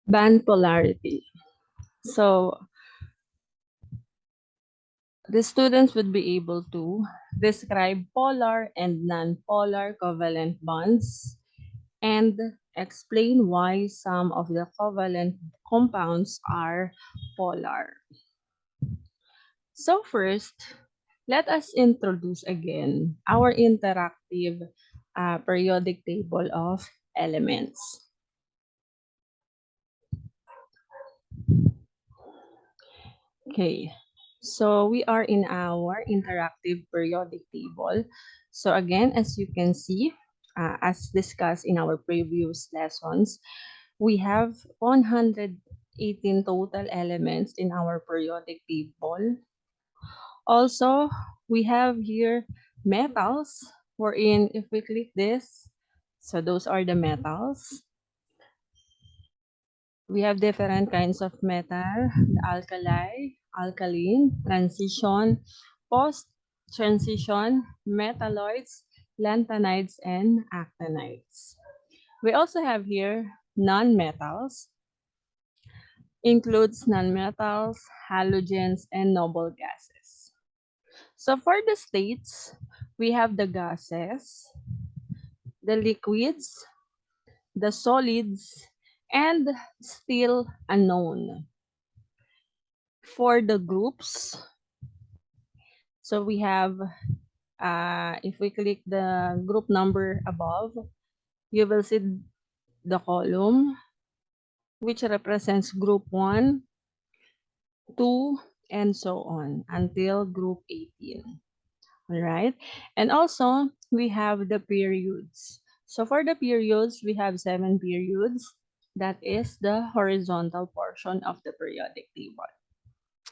band polarity. So the students would be able to describe polar and non-polar covalent bonds and explain why some of the covalent compounds are polar. So first, let us introduce again our interactive periodic table of elements. Okay, so we are in our interactive periodic table. So again, as you can see, as discussed in our previous lessons, we have 118 total elements in our periodic table. Also, we have here metals, wherein if we click this, so those are the metals. We have different kinds of metal, the alkali, alkaline, transition, post-transition, metalloids, lanthanides, and actinides. We also have here non-metals, includes nonmetals, halogens, and noble gases. So for the states, we have the gases, the liquids, the solids, and still unknown. For the groups, so we have, if we click the group number above, you will see the column, which represents group 1, 2, and so on until group 18. All right. And also, we have the periods. So for the periods, we have 7 periods. That is the horizontal portion of the periodic table.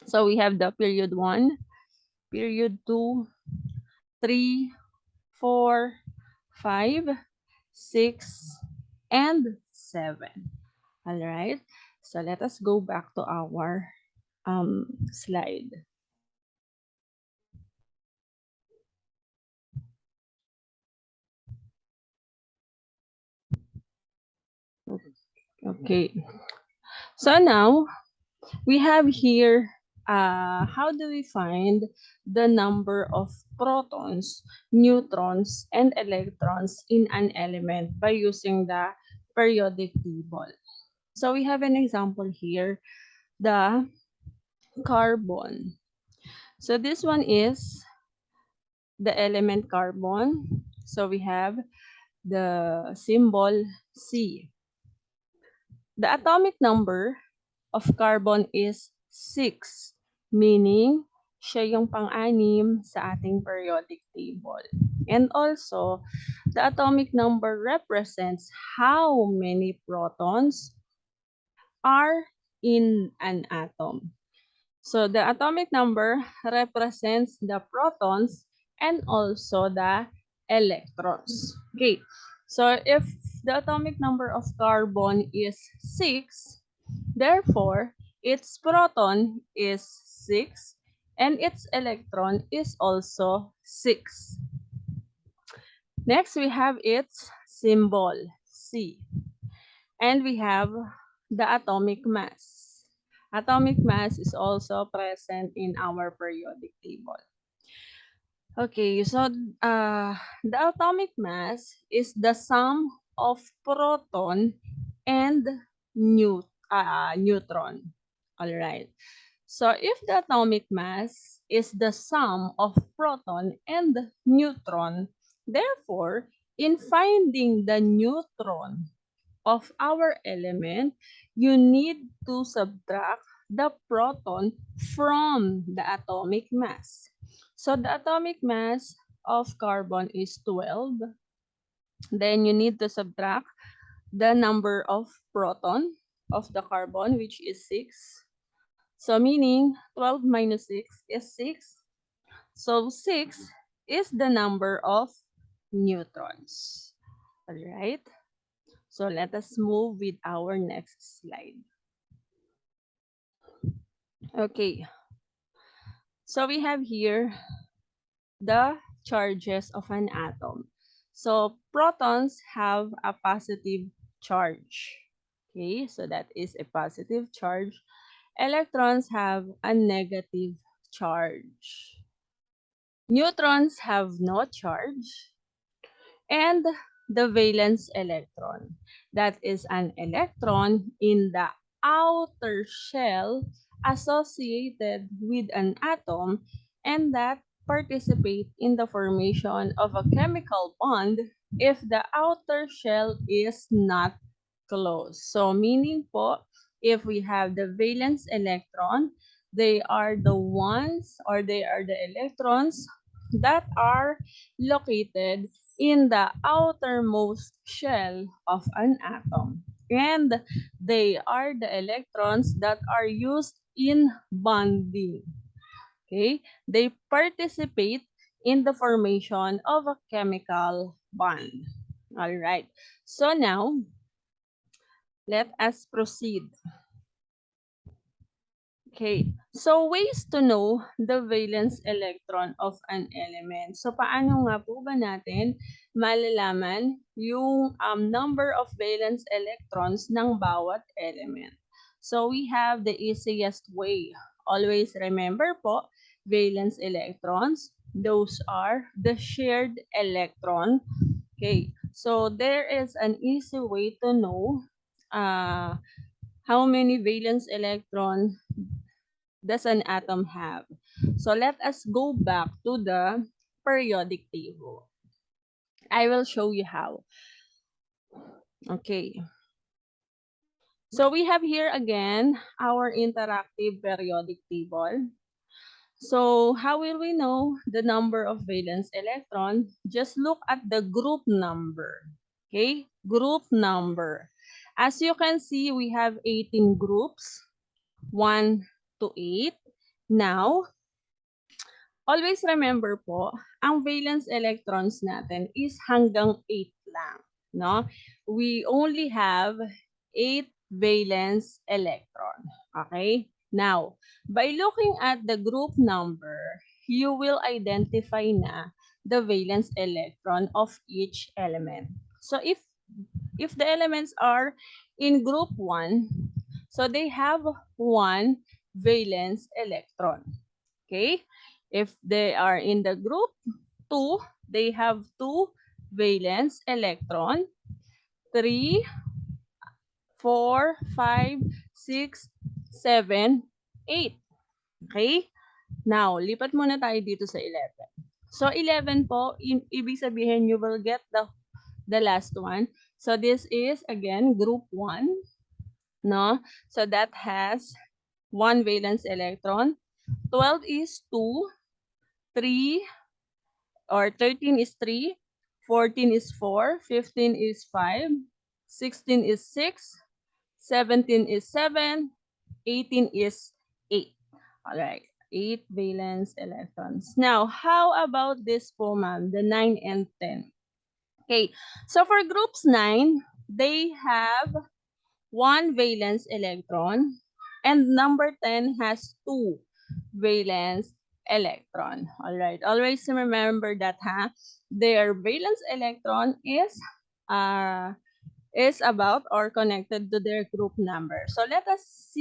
So we have the period 1, period 2, 3, 4, 5, 6, and 7. All right. So let us go back to our slide. Okay. So now we have here, how do we find the number of protons, neutrons, and electrons in an element by using the periodic table? So we have an example here, the carbon. So this one is the element carbon. So we have the symbol C. The atomic number of carbon is 6, meaning siya yung pang-anim sa ating periodic table. And also, the atomic number represents how many protons are in an atom. So the atomic number represents the protons and also the electrons. Okay, so if the atomic number of carbon is 6, therefore its proton is 6 and its electron is also 6. Next, we have its symbol C. And we have the atomic mass. Atomic mass is also present in our periodic table. Okay, so the atomic mass is the sum of proton and neutron. All right. So if the atomic mass is the sum of proton and neutron, therefore, in finding the neutron of our element, you need to subtract the proton from the atomic mass. So the atomic mass of carbon is 12. Then you need to subtract the number of proton of the carbon, which is 6. So meaning 12 minus 6 is 6. So 6 is the number of neutrons. All right. So let us move with our next slide. Okay. So we have here the charges of an atom. So protons have a positive charge. Okay, so that is a positive charge. Electrons have a negative charge. Neutrons have no charge. And the valence electron. That is an electron in the outer shell associated with an atom and that participate in the formation of a chemical bond if the outer shell is not closed. So meaning po, if we have the valence electron, they are the ones or they are the electrons that are located in the outermost shell of an atom. And they are the electrons that are used in bonding. Okay? They participate in the formation of a chemical bond. All right. So now, let us proceed. Okay, so ways to know the valence electron of an element. So paano nga po ba natin malalaman yung number of valence electrons ng bawat element? So we have the easiest way. Always remember po, valence electrons, those are the shared electron. Okay, so there is an easy way to know how many valence electron does an atom have? So let us go back to the periodic table. I will show you how. Okay. So we have here again our interactive periodic table. So how will we know the number of valence electron? Just look at the group number. Okay? Group number. As you can see, we have 18 groups, 1 to 8. Now, always remember po, ang valence electrons natin is hanggang 8 lang, no? We only have 8 valence electron. Okay? Now, by looking at the group number, you will identify na the valence electron of each element. So if the elements are in group 1, so they have 1 valence electron. Okay? If they are in the group 2, they have 2 valence electron. 3, 4, 5, 6, 7, 8. Okay? Now, lipat muna tayo dito sa 11. So, 11 po, ibig sabihin you will get the last one. So, this is, again, group 1. No? So, that has 1 valence electron. 12 is 2. 3 or 13 is 3, 14 is 4, 15 is 5, 16 is 6, 17 is 7, 18 is 8. All right, 8 valence electrons. Now, how about this po, ma'am, the 9 and 10? Okay, so for groups 9, they have 1 valence electron and number 10 has 2 valence electron. All right, always remember that, their valence electron is about or connected to their group number. So let us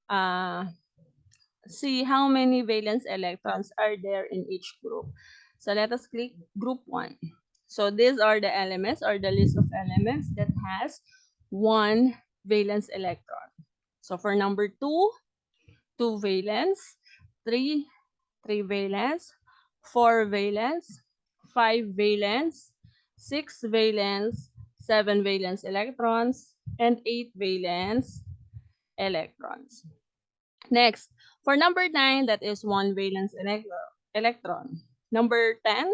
uh, see how many valence electrons are there in each group. So let us click group 1. So these are the elements or the list of elements that has 1 valence electron. So for number 2, 2 valence, 3 valence, 4 valence, 5 valence, 6 valence, 7 valence electrons, and 8 valence electrons. Next, for number 9, that is 1 valence electron. Number 10,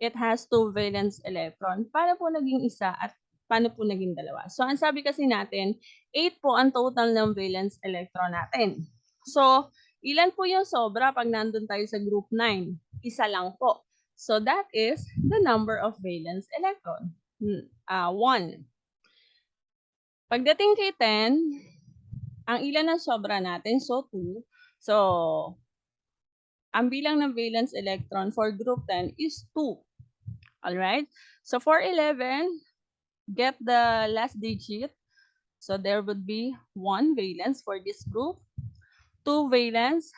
it has 2 valence electron. Paano po naging isa at paano po naging dalawa? So, ang sabi kasi natin, 8 po ang total ng valence electron natin. So, ilan po yung sobra pag nandun tayo sa group 9? Isa lang po. So, that is the number of valence electron. 1. Pagdating kay 10, ang ilan ang sobra natin? So, 2. So, ang bilang ng valence electron for group 10 is 2. Alright? So, for 11, get the last digit. So there would be 1 valence for this group, 2 valence,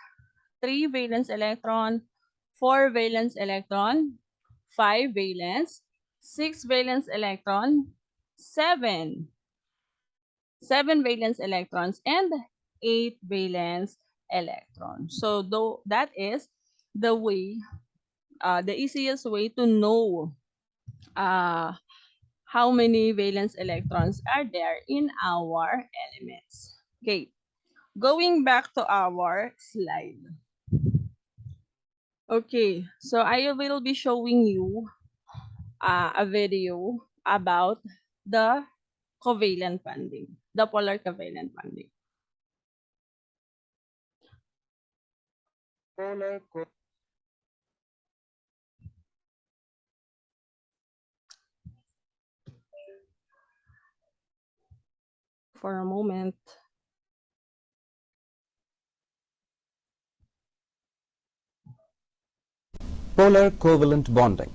3 valence electron, 4 valence electron, 5 valence, 6 valence electron, 7 valence electrons, and 8 valence electrons. So though that is the way, the easiest way to know uh, how many valence electrons are there in our elements. Okay, going back to our slide. Okay, so I will be showing you a video about the covalent bonding, the polar covalent bonding. For a moment. Polar covalent bonding.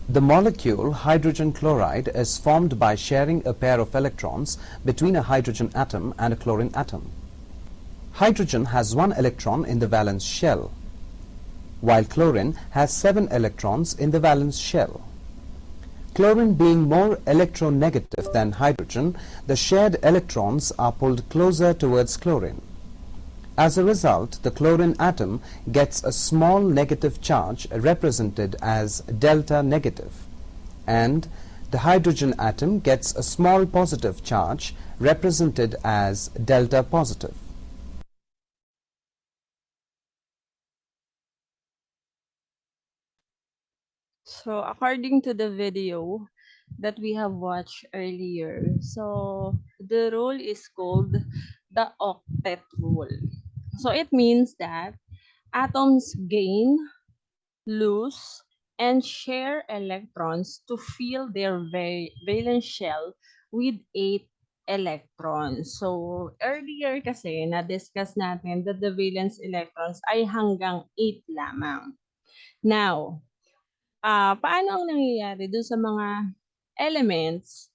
The molecule hydrogen chloride is formed by sharing a pair of electrons between a hydrogen atom and a chlorine atom. Hydrogen has 1 electron in the valence shell, while chlorine has 7 electrons in the valence shell. Chlorine being more electronegative than hydrogen, the shared electrons are pulled closer towards chlorine. As a result, the chlorine atom gets a small negative charge represented as delta negative, and the hydrogen atom gets a small positive charge represented as delta positive. So according to the video that we have watched earlier, so the rule is called the octet rule. So it means that atoms gain, lose, and share electrons to fill their valence shell with 8 electrons. So earlier kasi na-discuss natin that the valence electrons ay hanggang 8 lamang. Now, paano ang nangyayari dun sa mga elements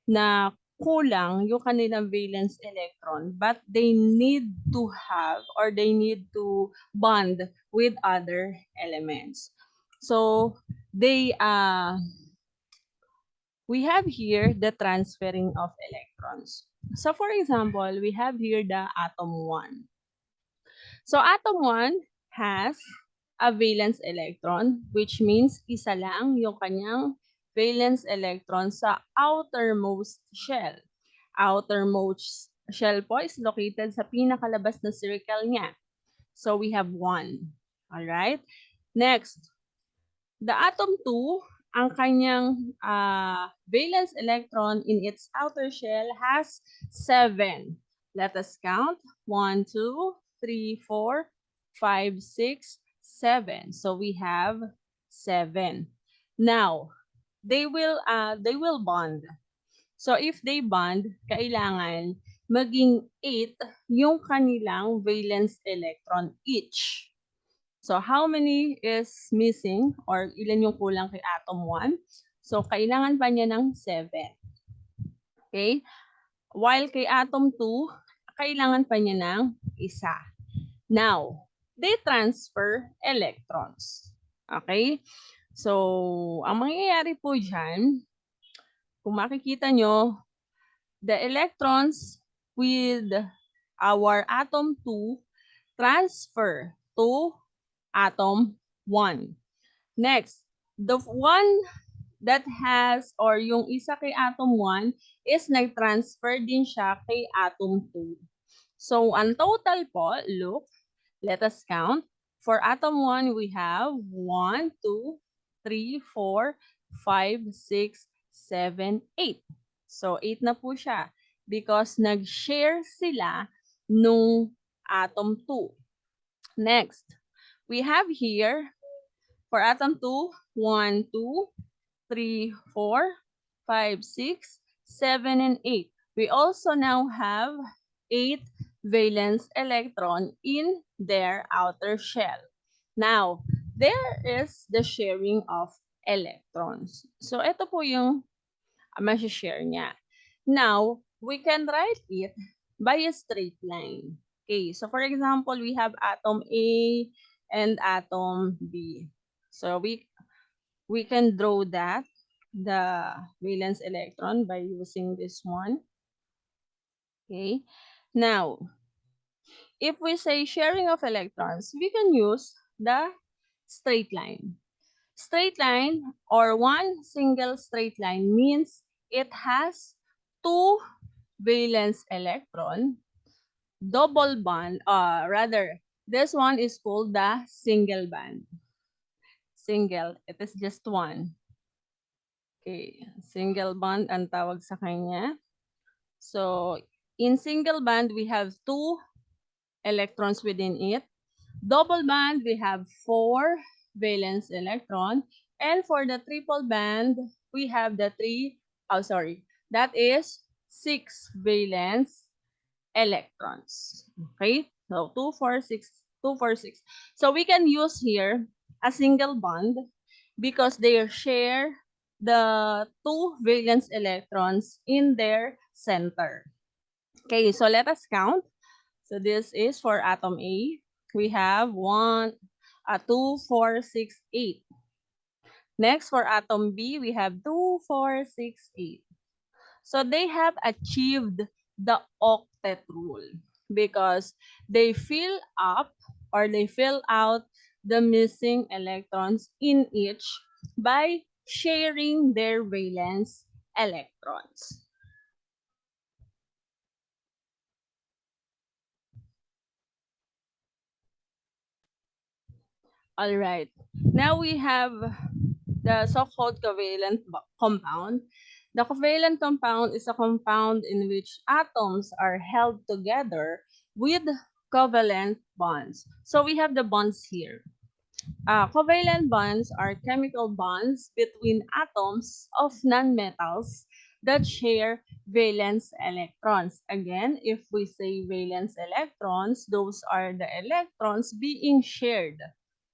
na kulang yung kanilang valence electron but they need to have or they need to bond with other elements. So we have here the transferring of electrons. So for example, we have here the atom 1. So atom 1 has a valence electron, which means isa lang yung kanyang valence electron sa outermost shell. Outermost shell po is located sa pinakalabas na circle niya. So we have 1. Alright? Next, the atom 2, ang kanyang valence electron in its outer shell has 7. Let us count. 1, 2, 3, 4, 5, 6, 7. So we have 7. Now, they will bond. So if they bond, kailangan maging 8 yung kanilang valence electron each. So how many is missing or ilan yung kulang kay atom 1? So kailangan pa niya ng 7. Okay? While kay atom 2, kailangan pa niya ng 1. Now, they transfer electrons. Okay? So, ang mangyayari po dyan, kung makikita nyo, the electrons with our atom 2 transfer to atom 1. Next, the one that has or yung isa kay atom 1 is nag-transfer din siya kay atom 2. So, ang total po, look, let us count. For atom 1, we have 1, 2, 3, 4, 5, 6, 7, 8. So, 8 na po siya because nag-share sila nung atom 2. Next, we have here, for atom 2, 1, 2, 3, 4, 5, 6, 7, and 8. We also now have 8 valence electron in their outer shell. Now, there is the sharing of electrons. So, ito po yung share niya. Now, we can write it by a straight line. Okay, so for example, we have atom A and atom B. So we can draw that, the valence electron, by using this one. Okay, now, if we say sharing of electrons, we can use the straight line. Straight line or one single straight line means it has two valence electron, double bond, rather, this one is called the single band. Single, it is just one. Okay, single bond ang tawag sa kanya. So, in single band, we have two electrons within it. Double band, we have four valence electron. And for the triple band, we have that is six valence electrons. Okay? So 2, 4, 6, 2, 4, 6. So we can use here a single bond because they share the two valence electrons in their center. Okay, so let us count. So this is for atom A. We have 2, 4, 6, 8. Next, for atom B, we have 2, 4, 6, 8. So they have achieved the octet rule because they fill up or they fill out the missing electrons in each by sharing their valence electrons. All right. Now we have the so-called compound. The covalent compound is a compound in which atoms are held together with covalent bonds. So we have the bonds here. Covalent bonds are chemical bonds between atoms of nonmetals that share valence electrons. Again, if we say valence electrons, those are the electrons being shared.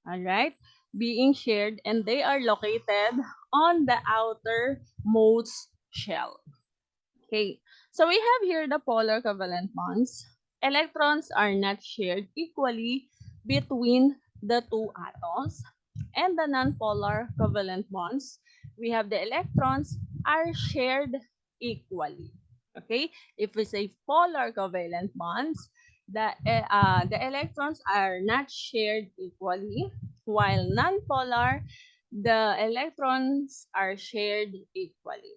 All right? Being shared, and they are located on the outermost shell. Okay, so we have here the polar covalent bonds. Electrons are not shared equally between the two atoms. And the nonpolar covalent bonds, we have the electrons are shared equally. Okay, if we say polar covalent bonds, the electrons are not shared equally, while nonpolar, the electrons are shared equally.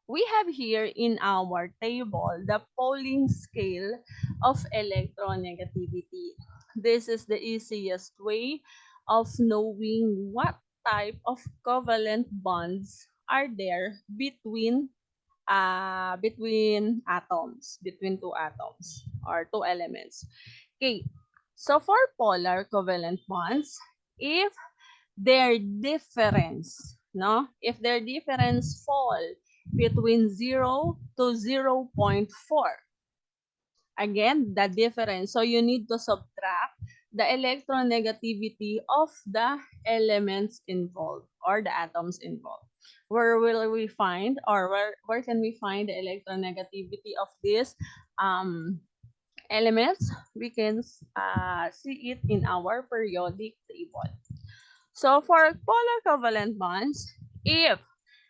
We have here in our table the Pauling scale of electronegativity. This is the easiest way of knowing what type of covalent bonds are there between two atoms or two elements. Okay, so for polar covalent bonds, if their difference, no? If their difference fall between 0 to 0.4, again, the difference. So you need to subtract the electronegativity of the elements involved or the atoms involved. Where will we find, or where can we find the electronegativity of these elements? We can see it in our periodic table. So for polar covalent bonds, if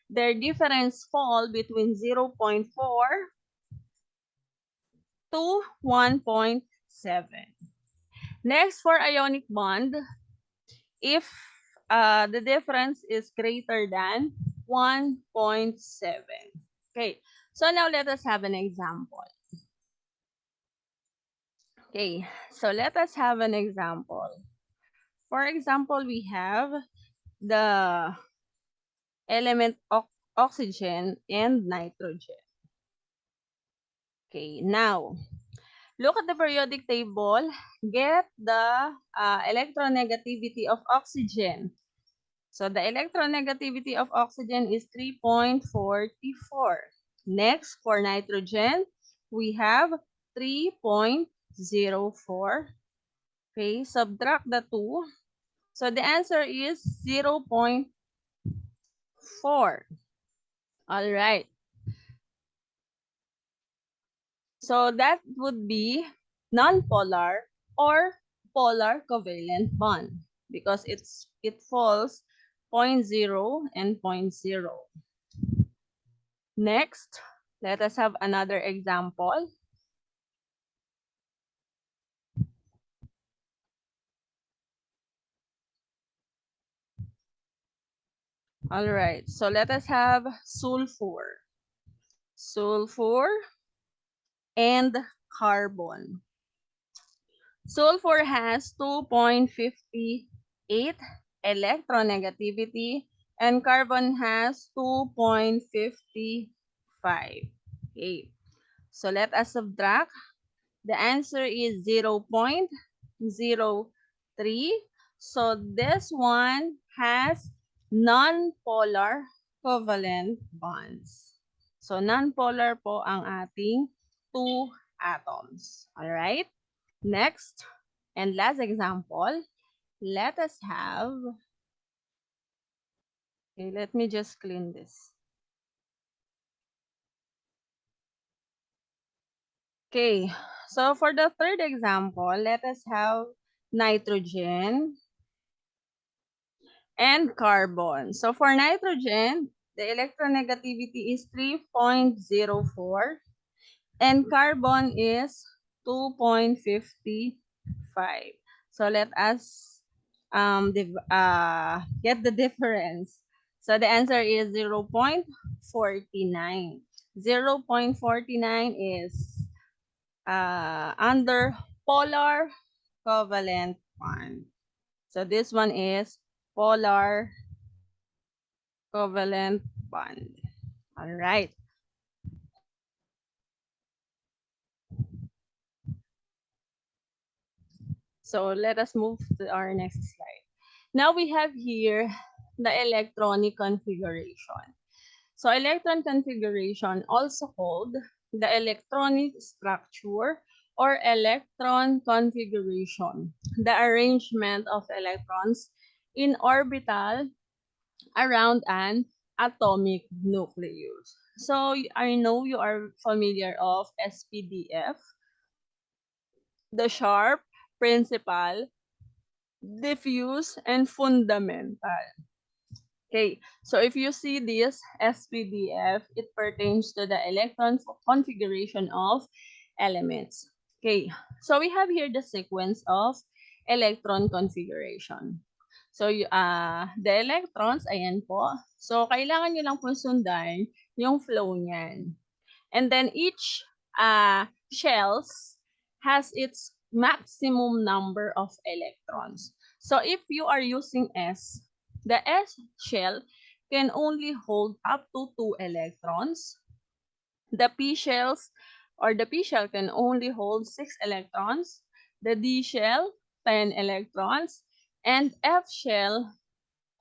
their difference fall between 0.4 to 1.7. Next, for ionic bond, if the difference is greater than 1.7. Okay, so now let us have an example. Okay, so let us have an example. For example, we have the element oxygen and nitrogen. Okay, now look at the periodic table. Get the electronegativity of oxygen. So the electronegativity of oxygen is 3.44. Next, for nitrogen, we have 3.04. Okay, subtract the 2. So the answer is 0.4. All right. So that would be nonpolar or polar covalent bond because it falls zero point 0 and zero point 0. Next, let us have another example. All right, so let us have sulfur. Sulfur and carbon. Sulfur has 2.58 electronegativity and carbon has 2.55. Okay. So let us subtract. The answer is 0.03. So this one has non-polar covalent bonds. So non-polar po ang ating two atoms. Alright? Next and last example, let us have, okay, let me just clean this. Okay, so for the third example, let us have nitrogen and carbon. So for nitrogen, the electronegativity is 3.04 and carbon is 2.55. So let us get the difference. So the answer is 0.49. 0.49 is under polar covalent bond. So this one is polar covalent bond. All right. So let us move to our next slide. Now we have here the electronic configuration. So electron configuration also called the electronic structure or electron configuration, the arrangement of electrons in orbital around an atomic nucleus. So I know you are familiar of SPDF, the sharp, principal, diffuse, and fundamental. Okay, so if you see this SPDF, it pertains to the electron configuration of elements. Okay, so we have here the sequence of electron configuration. So, the electrons, ayan po. So, kailangan nyo lang po sundan yung flow niyan. And then each shells has its maximum number of electrons. So if you are using S, the S shell can only hold up to 2 electrons. The P shells or the P shell can only hold 6 electrons. The D shell, 10 electrons. And F shell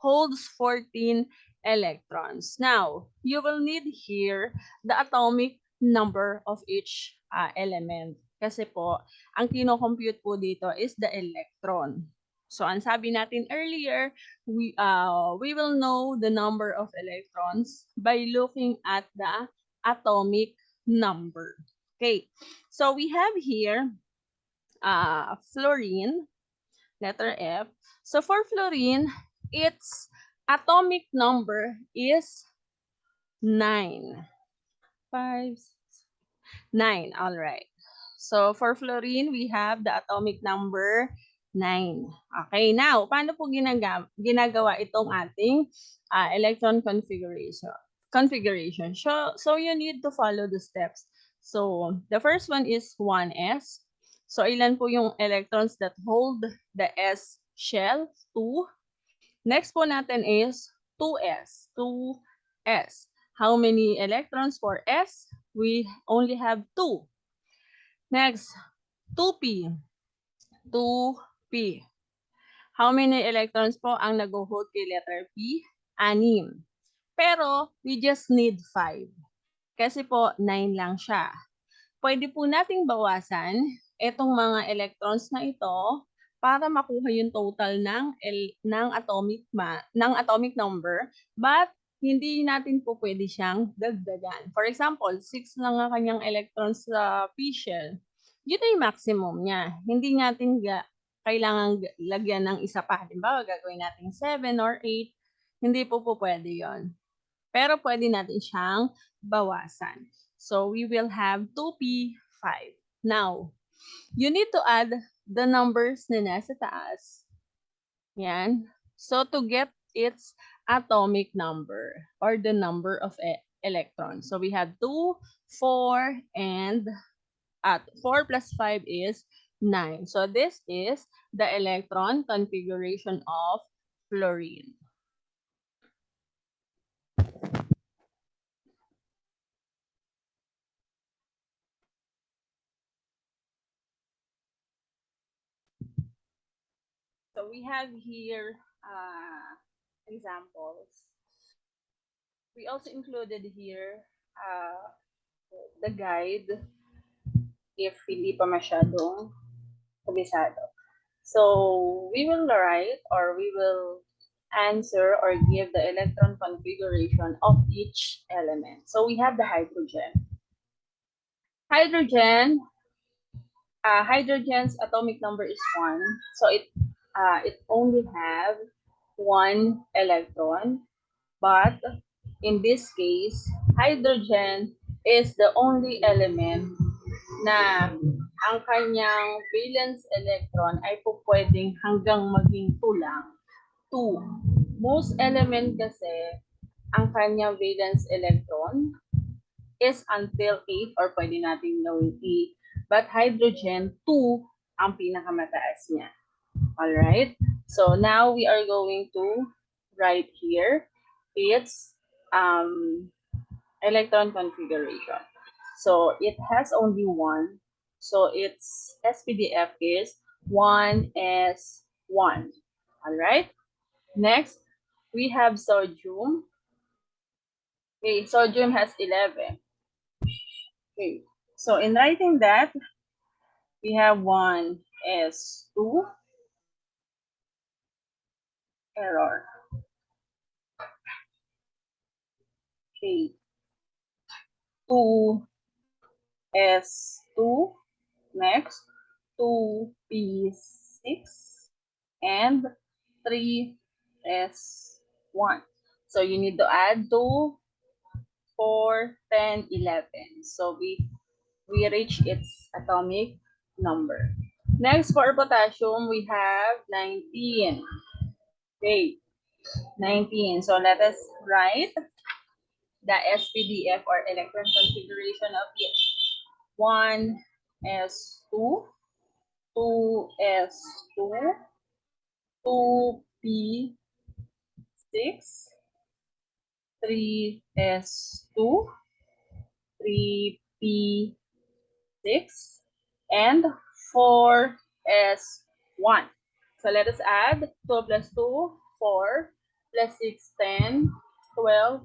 holds 14 electrons. Now, you will need here the atomic number of each element. Kasi po, ang kino-compute po dito is the electron. So, ang sabi natin earlier, we will know the number of electrons by looking at the atomic number. Okay, so we have here fluorine, letter F. So for fluorine, its atomic number is 9. 5, 9. All right. So for fluorine, we have the atomic number 9. Okay, now, paano po ginagawa itong ating electron configuration? So you need to follow the steps. So the first one is 1s. So ilan po yung electrons that hold the S shell? 2. Next po natin is 2s. 2s. How many electrons for S? We only have 2. Next, 2p. 2p. How many electrons po ang nag-hold kay letter P? 6. Pero, we just need 5. Kasi po, 9 lang siya. Pwede po nating bawasan itong mga electrons na ito para makuha yung total ng atomic number, but hindi natin po pwede siyang dagdagan. For example, 6 lang ang kanyang electrons sa p shell. Yun na yung maximum niya. Hindi natin kailangan lagyan ng isa pa. Halimbawa, gagawin natin 7 or 8. Hindi po pwede yon. Pero pwede natin siyang bawasan. So, we will have 2p5. Now, you need to add the numbers na nasa taas. Yan. So, to get its atomic number or the number of electrons. So, we have 2, 4, and 4 plus 5 is 9. So, this is the electron configuration of fluorine. So, we have here examples. We also included here the guide if hindi pa masyadong kabisado. So we will write or we will answer or give the electron configuration of each element. So we have the hydrogen. Hydrogen's atomic number is 1. So it only have 1 electron. But in this case, hydrogen is the only element na ang kanyang valence electron ay po pwedeng hanggang maging 2 lang. 2. Most element kasi, ang kanyang valence electron is until 8 or pwede natin gawin 8. But hydrogen, 2 ang pinakamataas niya. Alright? So now we are going to write here its electron configuration. So it has only 1. So its SPDF is 1s1. Alright? Next, we have sodium. Okay, sodium has 11. Okay, so in writing that, we have 1s2. Error. Okay, 2s2. Next, 2p6 and 3s1. So you need to add 2, 4, 10, 11. So we reach its atomic number. Next, for potassium, we have 19. Okay, 19. So let us write the SPDF or electron configuration of it. 1s2, 2s2, 2p6, 3s2, 3p6, and 4s1. So let us add 2 plus 2, 4, plus 6, 10, 12,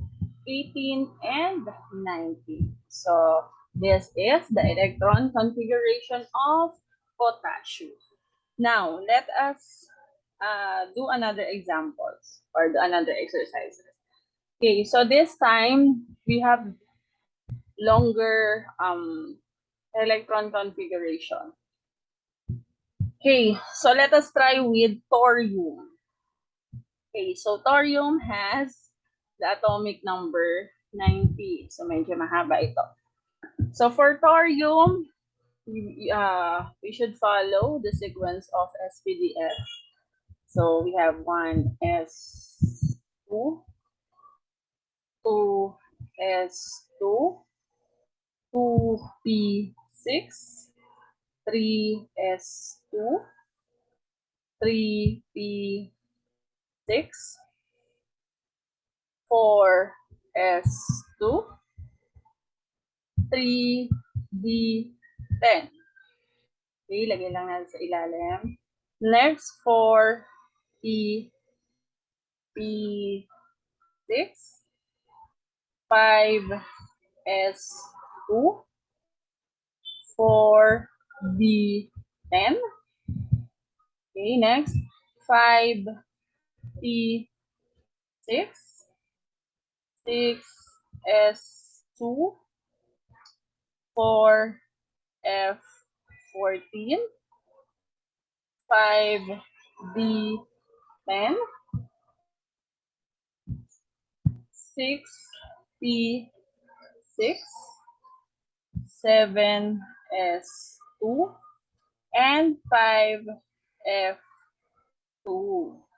18, and 19. So this is the electron configuration of potassium. Now, let us do another examples or do another exercises. Okay, so this time we have longer electron configuration. Okay, so let us try with thorium. Okay, so thorium has the atomic number 90. So medyo mahaba ito. So for thorium, we should follow the sequence of SPDF. So we have 1s2, 2s2, 2p6, 3s2, 3p6, 4s2, 3d10. Okay, lagyan lang natin sa ilalim. Next, 4p6, 5s2, 4d10. Okay, next, 5p6, 6s2, 4f14, 5d10, 6p6, 7s2, and 5f2.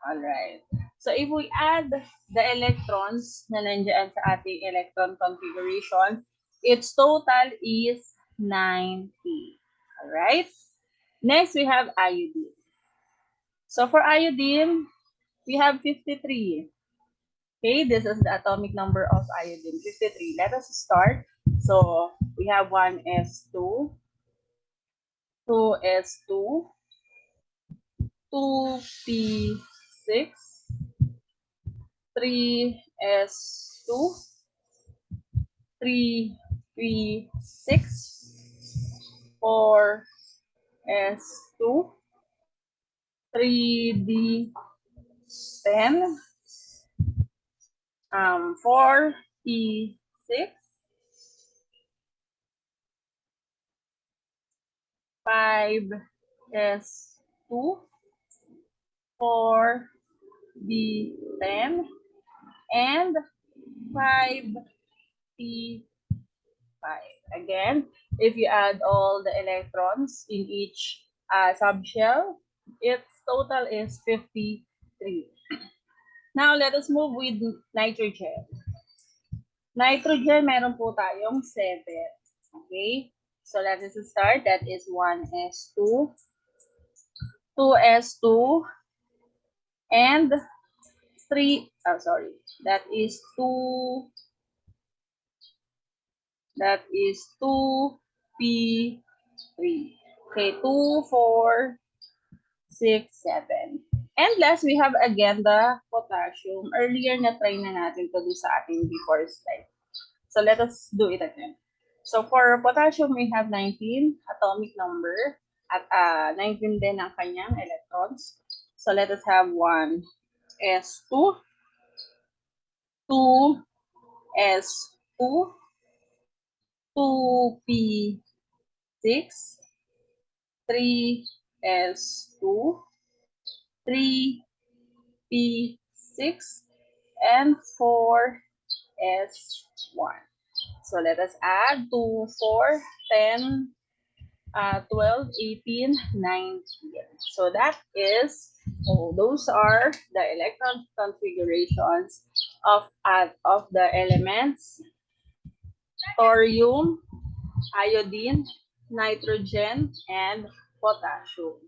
Alright. So if we add the electrons na nandiyan sa ating electron configuration, its total is 90. Alright? Next, we have iodine. So for iodine, we have 53. Okay, this is the atomic number of iodine, 53. Let us start. So we have 1s2, 2s2, 2p6, 3s2, 3p6, 4s2, 3d10, 4p6, 5s2, 4d10, and 5p5. Again, if you add all the electrons in each subshell, its total is 53. Now, let us move with nitrogen. Nitrogen, meron po tayong 7. Okay? So, let us start. That is 1s2, 2s2, and 3, sorry, that is 2p3. Okay, 2, 4, 6, 7. And last, we have again the potassium. Earlier na try na natin to do sa ating before slide. So let us do it again. So for potassium, we have 19 atomic number at 19 din ang kanyang electrons. So let us have 1 S2, 2 S2, 2 P6, 3 S2, 3 P6, and 4 S1. So let us add 2, 4, 10, 12, 18, 19. So that is, those are the electron configurations of the elements thorium, iodine, nitrogen, and potassium.